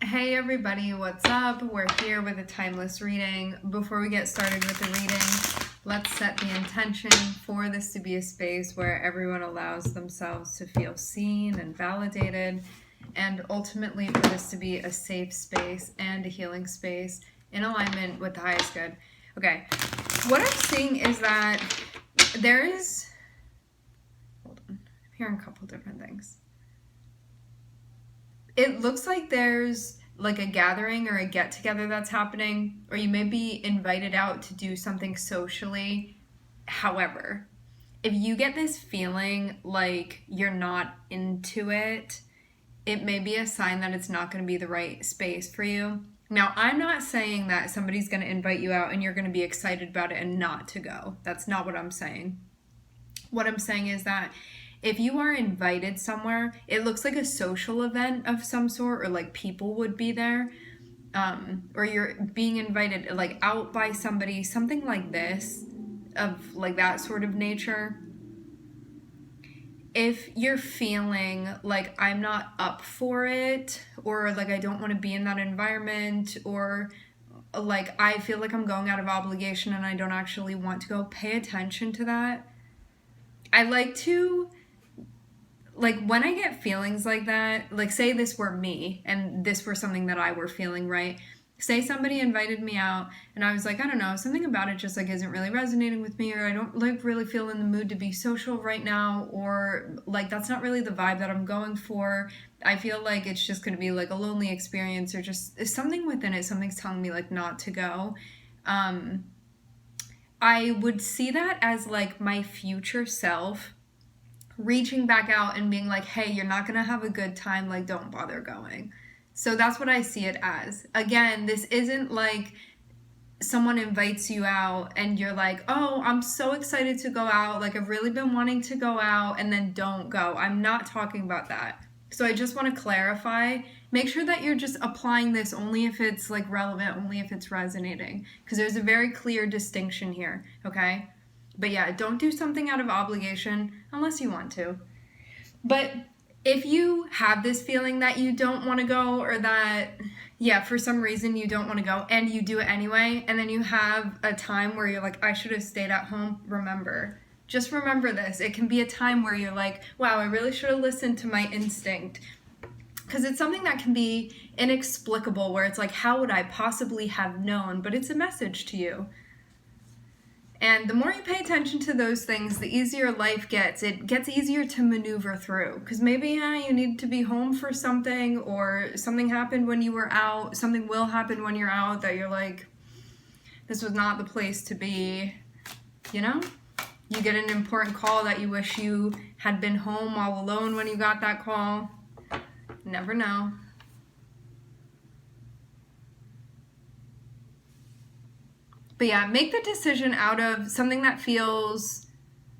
Hey everybody, what's up? We're here with a timeless reading. Before we get started with the reading, let's set the intention for this to be a space where everyone allows themselves to feel seen and validated, and ultimately for this to be a safe space and a healing space in alignment with the highest good. Okay, what I'm seeing is that there is... Hold on, I'm hearing a couple different things. It looks like there's like a gathering or a get together that's happening, or you may be invited out to do something socially. However, if you get this feeling like you're not into it, it may be a sign that it's not going to be the right space for you. Now, I'm not saying that somebody's going to invite you out and you're going to be excited about it and not to go. That's not what I'm saying. What I'm saying is that if you are invited somewhere, it looks like a social event of some sort, or like people would be there, or you're being invited like out by somebody, something like this, of like that sort of nature. If you're feeling like I'm not up for it, or like I don't want to be in that environment, or like I feel like I'm going out of obligation and I don't actually want to go, pay attention to that. I like to... like when I get feelings like that, like say this were me and this were something that I were feeling, right? Say somebody invited me out and I was like, I don't know, something about it just like isn't really resonating with me, or I don't like really feel in the mood to be social right now, or like that's not really the vibe that I'm going for. I feel like it's just going to be like a lonely experience, or just something within it, something's telling me like not to go. I would see that as like my future self reaching back out and being like, hey, you're not gonna have a good time, like don't bother going. So that's what I see it as. Again, this isn't like someone invites you out and you're like, oh, I'm so excited to go out, like I've really been wanting to go out, and then don't go. I'm not talking about that. So I just want to clarify, make sure that you're just applying this only if it's like relevant, only if it's resonating, because there's a very clear distinction here, okay? But yeah, don't do something out of obligation unless you want to. But if you have this feeling that you don't want to go, or that, yeah, for some reason you don't want to go and you do it anyway, and then you have a time where you're like, I should have stayed at home, just remember this. It can be a time where you're like, wow, I really should have listened to my instinct. Because it's something that can be inexplicable, where it's like, how would I possibly have known? But it's a message to you. And the more you pay attention to those things, the easier life gets. It gets easier to maneuver through. Because maybe you need to be home for something, or something happened when you were out. Something will happen when you're out that you're like, this was not the place to be. You know? You get an important call that you wish you had been home all alone when you got that call. Never know. But yeah, make the decision out of something that feels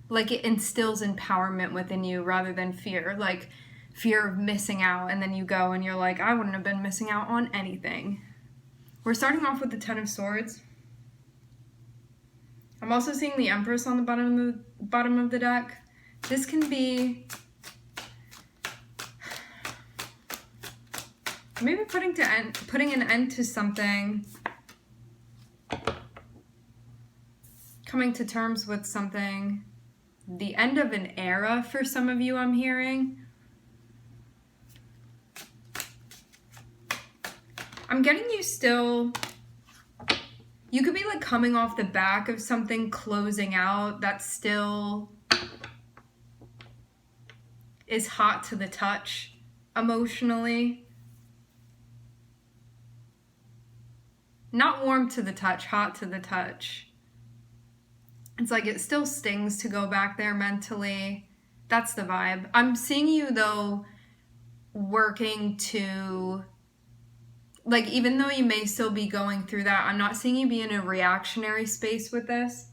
like it instills empowerment within you rather than fear. Like fear of missing out, and then you go and you're like, I wouldn't have been missing out on anything. We're starting off with the Ten of Swords. I'm also seeing the Empress on the bottom of the deck. This can be maybe putting an end to something. Coming to terms with something. The end of an era for some of you, I'm hearing. I'm getting you still... You could be like coming off the back of something closing out that still is hot to the touch emotionally. Not warm to the touch, hot to the touch. It's like it still stings to go back there mentally. That's the vibe. I'm seeing you, though, working to... like, even though you may still be going through that, I'm not seeing you be in a reactionary space with this.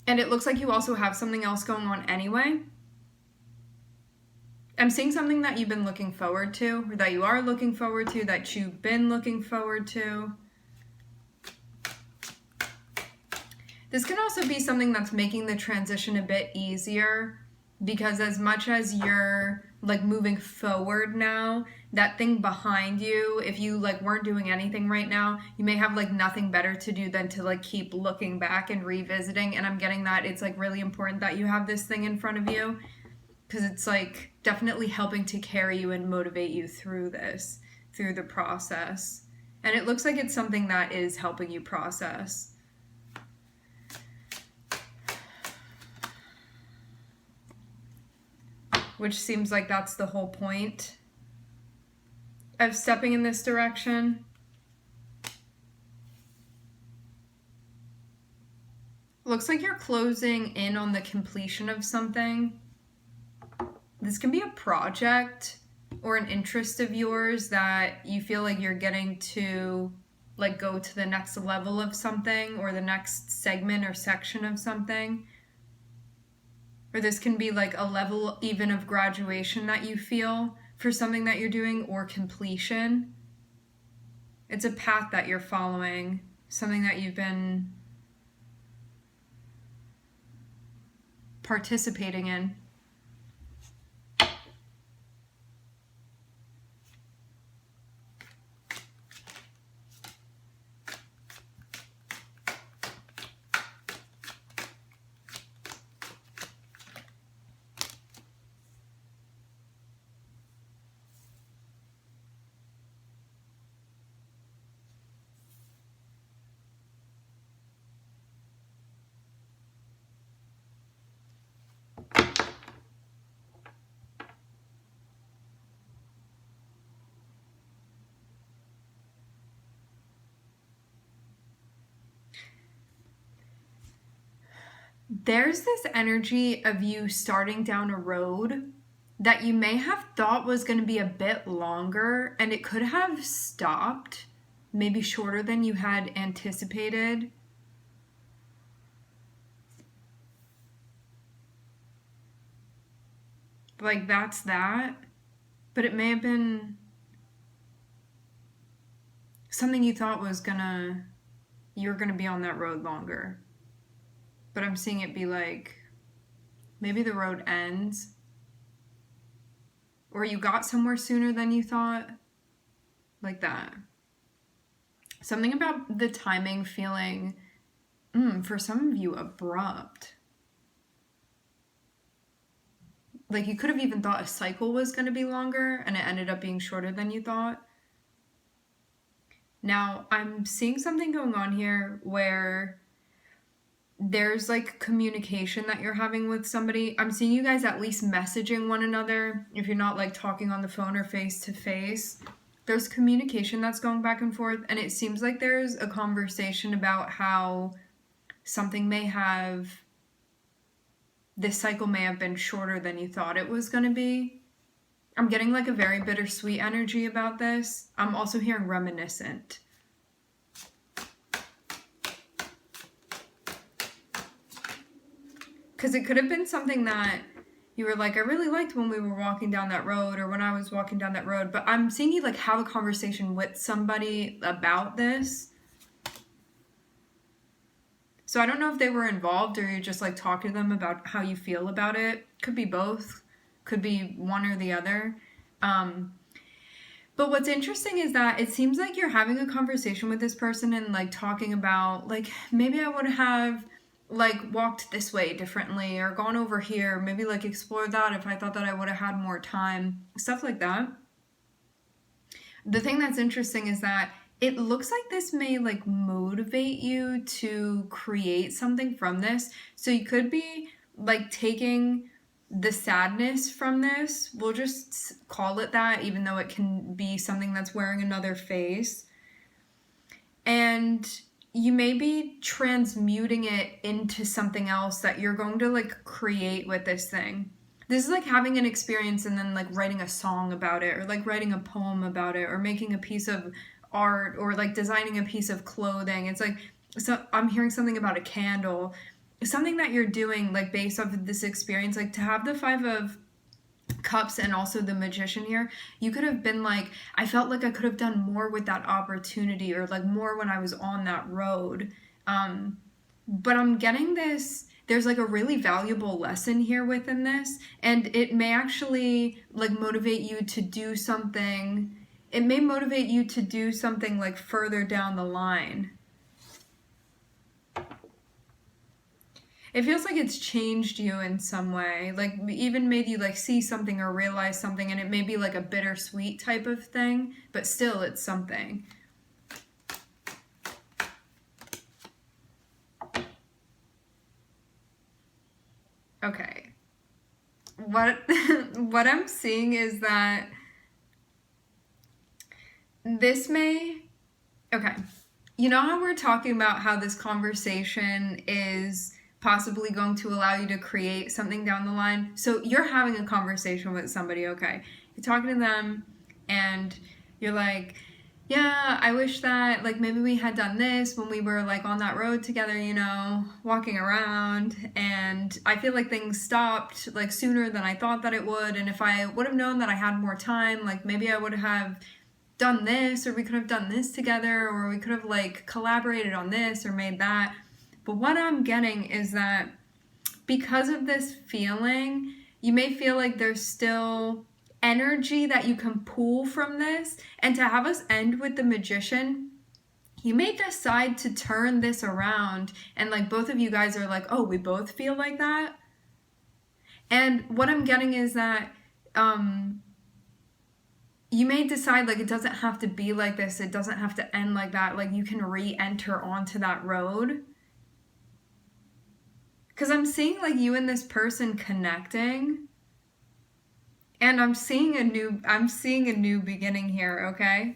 And it looks like you also have something else going on anyway. I'm seeing something that you've been looking forward to, or that you are looking forward to, that you've been looking forward to. This can also be something that's making the transition a bit easier. Because as much as you're like moving forward now, that thing behind you, if you like weren't doing anything right now, you may have like nothing better to do than to like keep looking back and revisiting. And I'm getting that it's like really important that you have this thing in front of you, because it's like definitely helping to carry you and motivate you through this, through the process. And it looks like it's something that is helping you process. Which seems like that's the whole point of stepping in this direction. Looks like you're closing in on the completion of something. This can be a project or an interest of yours that you feel like you're getting to like go to the next level of something, or the next segment or section of something. Or this can be like a level even of graduation that you feel for something that you're doing, or completion. It's a path that you're following, something that you've been participating in. There's this energy of you starting down a road that you may have thought was going to be a bit longer, and it could have stopped, maybe shorter than you had anticipated. Like, that's that. But it may have been something you thought was you were gonna be on that road longer. But I'm seeing it be like, maybe the road ends, or you got somewhere sooner than you thought, like that. Something about the timing feeling, for some of you, abrupt. Like you could have even thought a cycle was going to be longer, and it ended up being shorter than you thought. Now, I'm seeing something going on here where there's like communication that you're having with somebody. I'm seeing you guys at least messaging one another. If you're not like talking on the phone or face to face, there's communication that's going back and forth. And it seems like there's a conversation about how something this cycle may have been shorter than you thought it was going to be. I'm getting like a very bittersweet energy about this. I'm also hearing reminiscent. Because it could have been something that you were like, I really liked when we were walking down that road, or when I was walking down that road. But I'm seeing you like have a conversation with somebody about this. So I don't know if they were involved, or you just like talk to them about how you feel about it. Could be both. Could be one or the other. But what's interesting is that it seems like you're having a conversation with this person and like talking about like, maybe I would have like walked this way differently, or gone over here, maybe like explore that if I thought that I would have had more time, stuff like that. The thing that's interesting is that it looks like this may like motivate you to create something from this. So you could be like taking the sadness from this, we'll just call it that, even though it can be something that's wearing another face, and you may be transmuting it into something else that you're going to like create with this thing. This is like having an experience and then like writing a song about it, or like writing a poem about it, or making a piece of art, or like designing a piece of clothing. It's like, so I'm hearing something about a candle, something that you're doing like based off of this experience. Like to have the 5 of Cups and also the Magician here, you could have been like, I felt like I could have done more with that opportunity, or like more when I was on that road. But I'm getting this, there's like a really valuable lesson here within this, and it may actually like motivate you to do something. It may motivate you to do something like further down the line. It feels like it's changed you in some way, like even made you like see something or realize something, and it may be like a bittersweet type of thing, but still it's something. Okay. What what I'm seeing is that this may, okay. You know how we're talking about how this conversation is possibly going to allow you to create something down the line? So you're having a conversation with somebody, okay? You're talking to them and you're like, yeah, I wish that like maybe we had done this when we were like on that road together, you know, walking around, and I feel like things stopped like sooner than I thought that it would, and if I would have known that I had more time, like maybe I would have done this, or we could have done this together, or we could have like collaborated on this or made that. But what I'm getting is that because of this feeling, you may feel like there's still energy that you can pull from this. And to have us end with the Magician, you may decide to turn this around, and like both of you guys are like, oh, we both feel like that. And what I'm getting is that you may decide like it doesn't have to be like this, it doesn't have to end like that, like you can re-enter onto that road. Because I'm seeing like you and this person connecting, and I'm seeing a new beginning here, okay?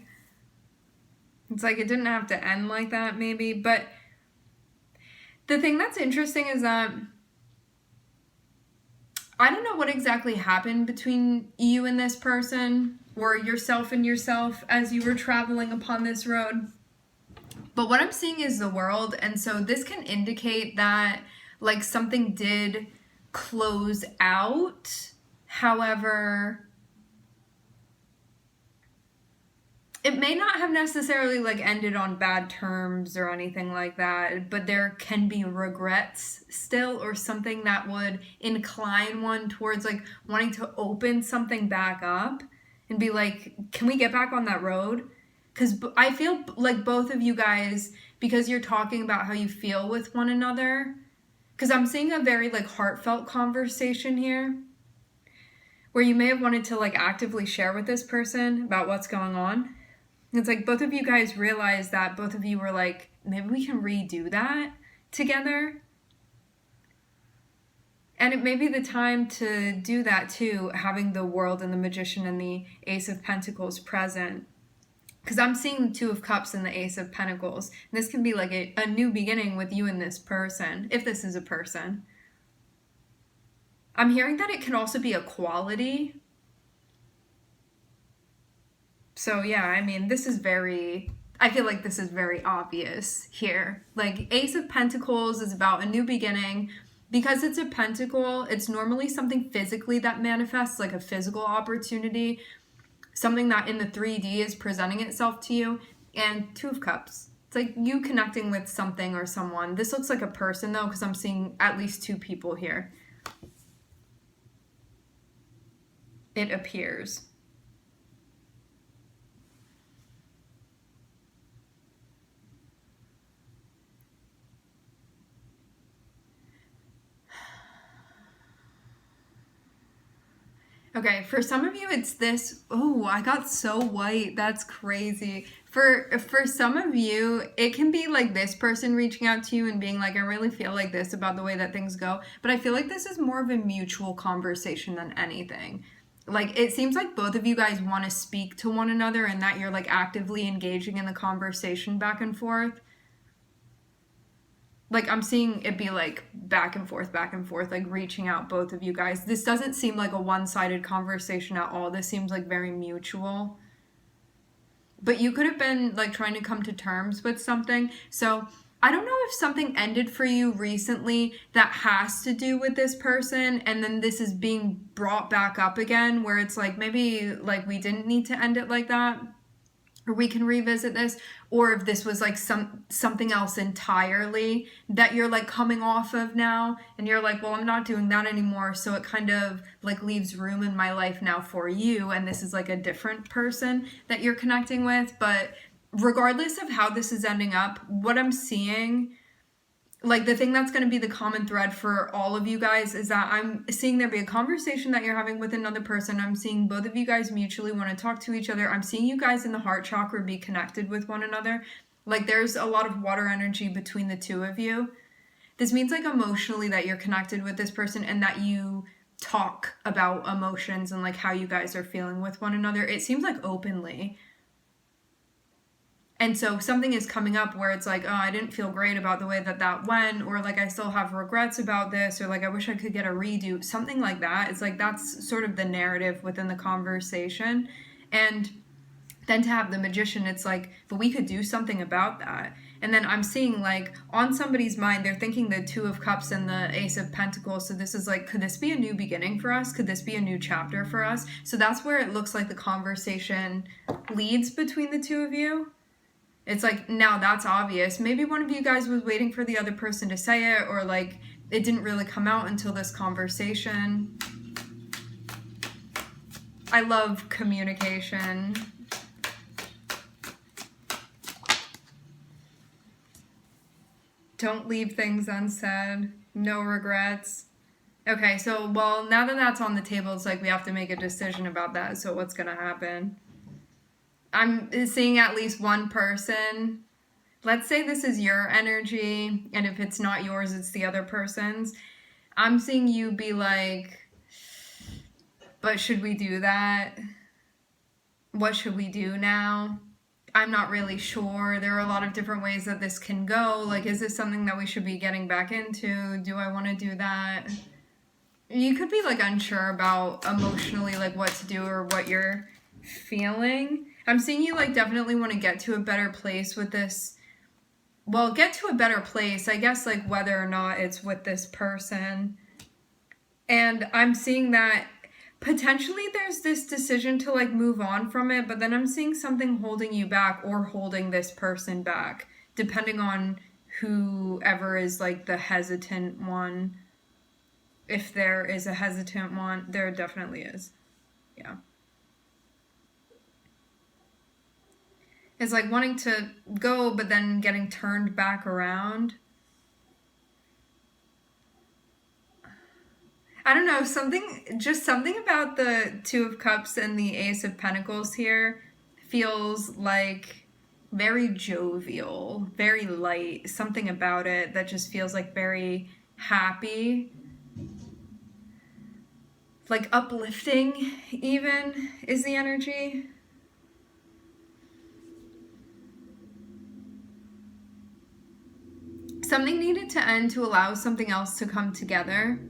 It's like it didn't have to end like that maybe, but the thing that's interesting is that I don't know what exactly happened between you and this person, or yourself and yourself as you were traveling upon this road. But what I'm seeing is the world, and so this can indicate that like something did close out. However, it may not have necessarily like ended on bad terms or anything like that, but there can be regrets still, or something that would incline one towards like wanting to open something back up and be like, can we get back on that road? Because I feel like both of you guys, because you're talking about how you feel with one another, because I'm seeing a very like heartfelt conversation here where you may have wanted to like actively share with this person about what's going on. It's like both of you guys realized that both of you were like, maybe we can redo that together. And it may be the time to do that too, having the World and the Magician and the Ace of Pentacles present. Because I'm seeing the Two of Cups and the Ace of Pentacles. And this can be like a new beginning with you and this person, if this is a person. I'm hearing that it can also be a quality. So yeah, I mean, I feel like this is very obvious here. Like Ace of Pentacles is about a new beginning. Because it's a pentacle, it's normally something physically that manifests, like a physical opportunity, something that in the 3D is presenting itself to you. And Two of Cups, it's like you connecting with something or someone. This looks like a person though, because I'm seeing at least two people here. It appears. Okay, for some of you it's this, oh, I got so white, that's crazy. For some of you, it can be like this person reaching out to you and being like, I really feel like this about the way that things go, but I feel like this is more of a mutual conversation than anything. Like, it seems like both of you guys want to speak to one another and that you're like actively engaging in the conversation back and forth. Like, I'm seeing it be like back and forth, like reaching out, both of you guys. This doesn't seem like a one-sided conversation at all. This seems like very mutual. But you could have been like trying to come to terms with something. So I don't know if something ended for you recently that has to do with this person, and then this is being brought back up again, where it's like maybe like we didn't need to end it like that. or we can revisit this, or if this was like something else entirely that you're like coming off of now, and you're like, well, I'm not doing that anymore, so it kind of like leaves room in my life now for you, and this is like a different person that you're connecting with. But regardless of how this is ending up, what I'm seeing, like the thing that's going to be the common thread for all of you guys, is that I'm seeing there be a conversation that you're having with another person. I'm seeing both of you guys mutually want to talk to each other. I'm seeing you guys in the heart chakra be connected with one another. Like there's a lot of water energy between the two of you. This means like emotionally that you're connected with this person, and that you talk about emotions and like how you guys are feeling with one another. It seems like openly. And so something is coming up where it's like, oh, I didn't feel great about the way that went, or like I still have regrets about this, or like I wish I could get a redo, something like that. It's like that's sort of the narrative within the conversation. And then to have the Magician, it's like, but we could do something about that. And then I'm seeing like on somebody's mind, they're thinking the Two of Cups and the Ace of Pentacles. So this is like, could this be a new beginning for us? Could this be a new chapter for us? So that's where it looks like the conversation leads between the two of you. It's like, now that's obvious. Maybe one of you guys was waiting for the other person to say it, or like it didn't really come out until this conversation. I love communication. Don't leave things unsaid. No regrets. Okay, so, well, now that that's on the table, it's like we have to make a decision about that. So what's going to happen? I'm seeing at least one person. Let's say this is your energy, and if it's not yours, it's the other person's. I'm seeing you be like, but should we do that? What should we do now? I'm not really sure. There are a lot of different ways that this can go. Like, is this something that we should be getting back into? Do I want to do that? You could be like unsure about emotionally like what to do or what you're feeling. I'm seeing you like definitely want to get to a better place with this. Well, get to a better place, I guess, like whether or not it's with this person. And I'm seeing that potentially there's this decision to like move on from it, but then I'm seeing something holding you back or holding this person back, depending on whoever is like the hesitant one. If there is a hesitant one, there definitely is. Yeah. It's like wanting to go, but then getting turned back around. I don't know, something about the Two of Cups and the Ace of Pentacles here feels like very jovial, very light. Something about it that just feels like very happy. Like uplifting, even, is the energy. Something needed to end to allow something else to come together.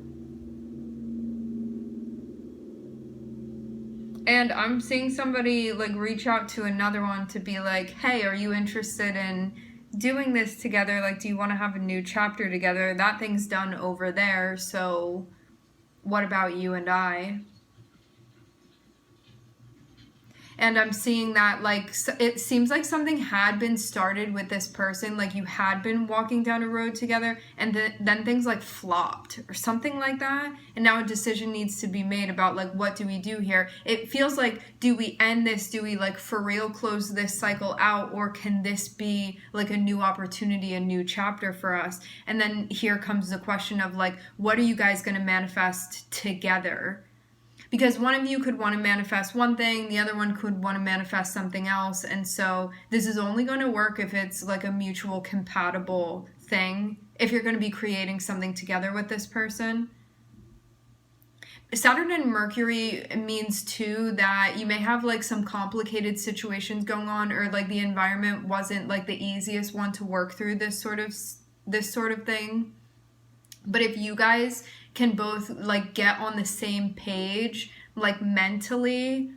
And I'm seeing somebody like reach out to another one to be like, hey, are you interested in doing this together? Like, do you want to have a new chapter together? That thing's done over there, so what about you and I? And I'm seeing that, like, it seems like something had been started with this person. Like, you had been walking down a road together, and then things, like, flopped or something like that. And now a decision needs to be made about, like, what do we do here? It feels like, do we end this? Do we, like, for real close this cycle out? Or can this be, like, a new opportunity, a new chapter for us? And then here comes the question of, like, what are you guys going to manifest together? Because one of you could want to manifest one thing, the other one could want to manifest something else. And so this is only going to work if it's like a mutual compatible thing, if you're going to be creating something together with this person. Saturn and Mercury means too that you may have like some complicated situations going on, or like the environment wasn't like the easiest one to work through this sort of thing. But if you guys can both like get on the same page, like mentally,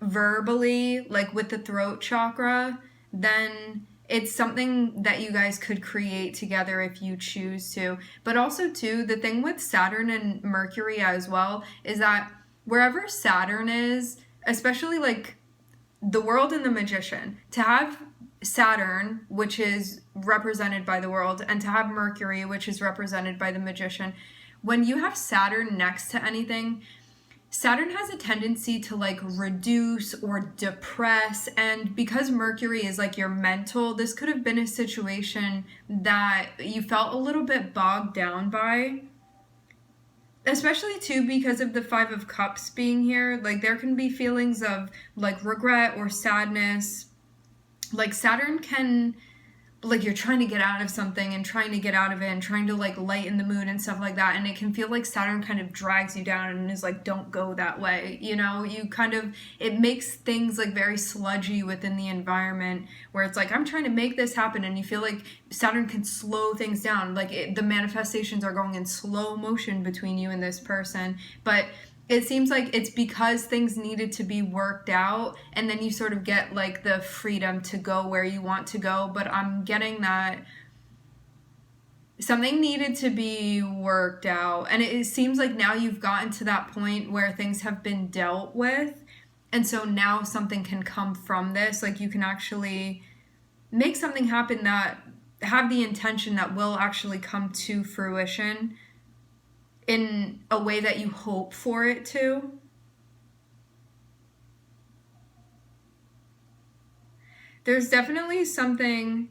verbally, like with the throat chakra, then it's something that you guys could create together if you choose to. But also too, the thing with Saturn and Mercury as well is that wherever Saturn is, especially like the world and the magician. To have Saturn, which is represented by the world, and to have Mercury, which is represented by the magician. When you have Saturn next to anything, Saturn has a tendency to like reduce or depress, and because Mercury is like your mental, this could have been a situation that you felt a little bit bogged down by, especially too because of the Five of Cups being here. Like there can be feelings of like regret or sadness. Like Saturn can, like you're trying to get out of something and trying to get out of it and trying to like lighten the mood and stuff like that, and it can feel like Saturn kind of drags you down and is like, don't go that way, you know. You kind of, it makes things like very sludgy within the environment where it's like, I'm trying to make this happen, and you feel like Saturn can slow things down, like the manifestations are going in slow motion between you and this person. But it seems like it's because things needed to be worked out, and then you sort of get like the freedom to go where you want to go. But I'm getting that something needed to be worked out, and it seems like now you've gotten to that point where things have been dealt with, and so now something can come from this. Like you can actually make something happen that have the intention that will actually come to fruition in a way that you hope for it to. There's definitely something,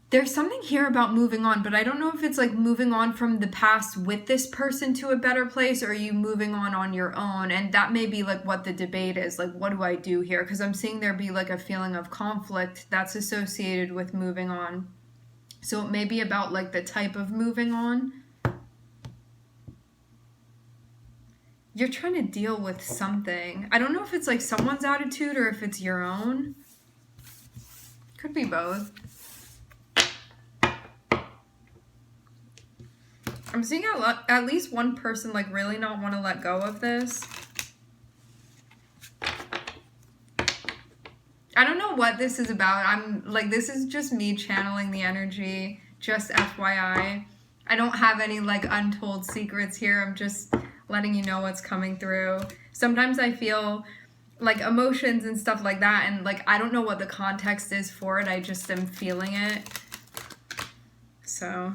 there's something here about moving on, but I don't know if it's like moving on from the past with this person to a better place, or are you moving on your own? And that may be like what the debate is, like what do I do here? Because I'm seeing there be like a feeling of conflict that's associated with moving on. So it may be about like the type of moving on. You're trying to deal with something. I don't know if it's like someone's attitude or if it's your own. Could be both. I'm seeing at least one person like really not want to let go of this. I don't know what this is about. I'm like, this is just me channeling the energy, just FYI. I don't have any like untold secrets here. I'm just letting you know what's coming through. Sometimes I feel like emotions and stuff like that, and like I don't know what the context is for it, I just am feeling it. So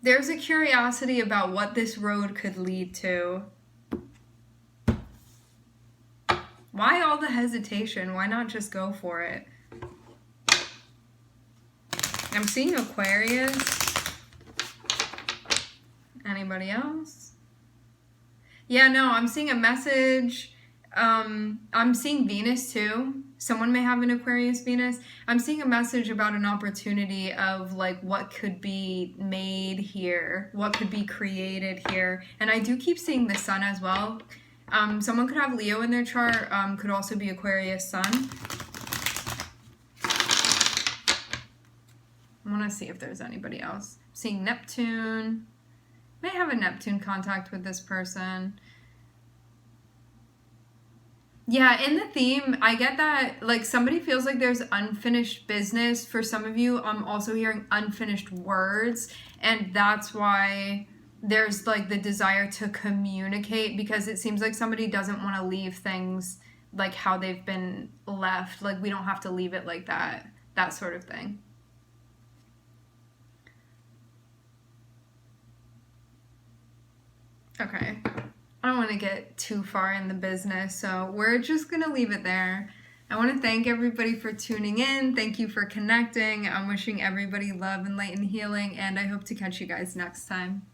there's a curiosity about what this road could lead to. Why all the hesitation? Why not just go for it? I'm seeing Aquarius. Anybody else? Yeah, no, I'm seeing a message. I'm seeing Venus too. Someone may have an Aquarius Venus. I'm seeing a message about an opportunity of like what could be made here, what could be created here. And I do keep seeing the sun as well. Someone could have Leo in their chart, could also be Aquarius sun. I want to see if there's anybody else. I'm seeing Neptune. May have a Neptune contact with this person. Yeah, in the theme, I get that like somebody feels like there's unfinished business. For some of you, I'm also hearing unfinished words, and that's why there's like the desire to communicate, because it seems like somebody doesn't want to leave things like how they've been left. Like we don't have to leave it like that sort of thing. Okay. I don't want to get too far in the business, so we're just going to leave it there. I want to thank everybody for tuning in. Thank you for connecting. I'm wishing everybody love and light and healing, and I hope to catch you guys next time.